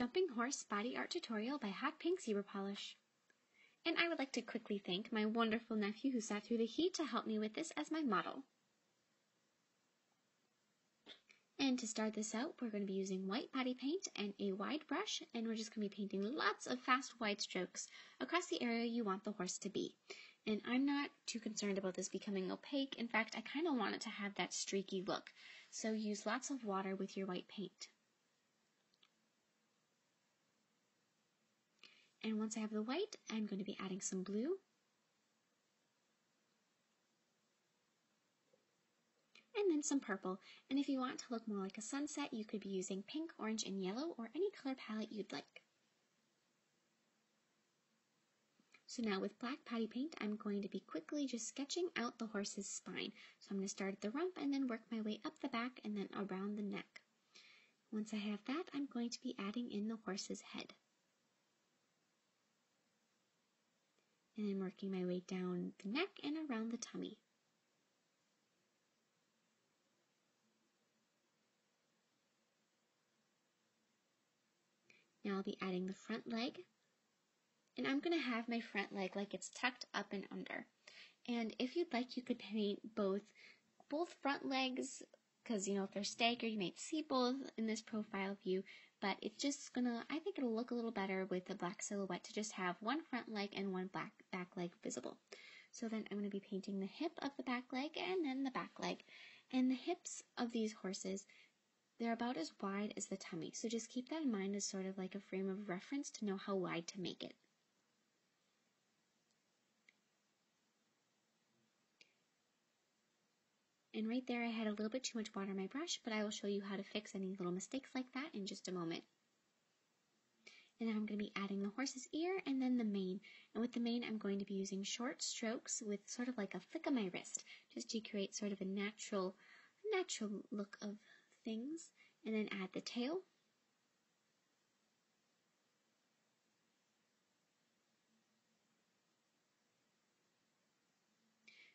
Jumping Horse Body Art Tutorial by Hot Pink Zebra Polish. And I would like to quickly thank my wonderful nephew who sat through the heat to help me with this as my model. And to start this out, we're going to be using white body paint and a wide brush, and we're just going to be painting lots of fast wide strokes across the area you want the horse to be. And I'm not too concerned about this becoming opaque. In fact, I kind of want it to have that streaky look. So use lots of water with your white paint. And once I have the white, I'm going to be adding some blue. And then some purple. And if you want to look more like a sunset, you could be using pink, orange, and yellow, or any color palette you'd like. So now with black body paint, I'm going to be quickly just sketching out the horse's spine. So I'm going to start at the rump and then work my way up the back and then around the neck. Once I have that, I'm going to be adding in the horse's head. And then working my way down the neck and around the tummy. Now I'll be adding the front leg, and I'm going to have my front leg like it's tucked up and under. And if you'd like, you could paint both front legs, because if they're staggered, you might see both in this profile view, but it's just I think it'll look a little better with the black silhouette to just have one front leg and one back leg visible. So then I'm going to be painting the hip of the back leg and then the back leg. And the hips of these horses, they're about as wide as the tummy, so just keep that in mind as sort of like a frame of reference to know how wide to make it. And right there I had a little bit too much water on my brush, but I will show you how to fix any little mistakes like that in just a moment. And then I'm going to be adding the horse's ear and then the mane. And with the mane, I'm going to be using short strokes with sort of like a flick of my wrist, just to create sort of a natural look of things. And then add the tail.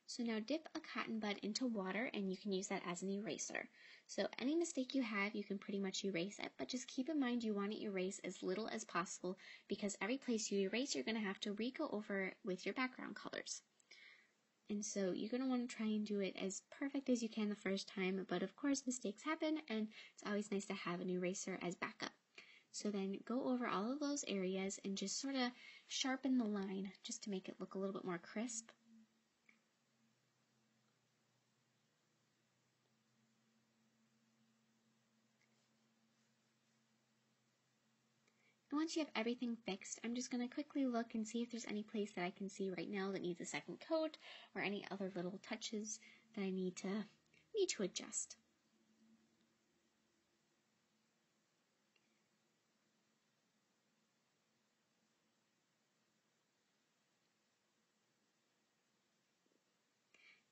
So now dip a cotton bud into water, and you can use that as an eraser. So any mistake you have, you can pretty much erase it, but just keep in mind you want to erase as little as possible, because every place you erase, you're going to have to re-go over with your background colors. And so you're going to want to try and do it as perfect as you can the first time, but of course mistakes happen, and it's always nice to have an eraser as backup. So then go over all of those areas and just sort of sharpen the line just to make it look a little bit more crisp. And once you have everything fixed, I'm just going to quickly look and see if there's any place that I can see right now that needs a second coat, or any other little touches that I need to adjust.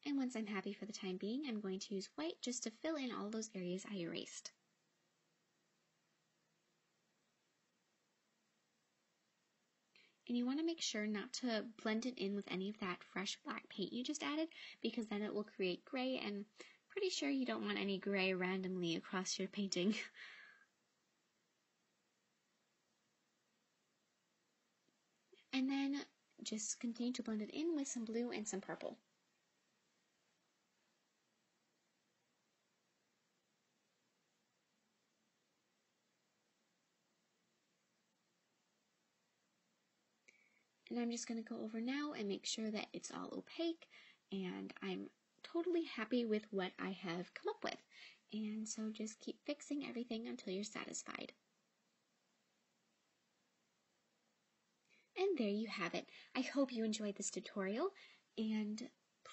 And once I'm happy for the time being, I'm going to use white just to fill in all those areas I erased. And you want to make sure not to blend it in with any of that fresh black paint you just added, because then it will create gray, and pretty sure you don't want any gray randomly across your painting. And then just continue to blend it in with some blue and some purple. And I'm just going to go over now and make sure that it's all opaque, and I'm totally happy with what I have come up with. And so just keep fixing everything until you're satisfied. And there you have it. I hope you enjoyed this tutorial, and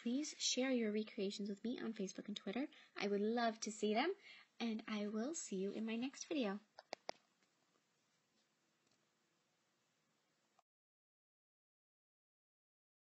please share your recreations with me on Facebook and Twitter. I would love to see them, and I will see you in my next video.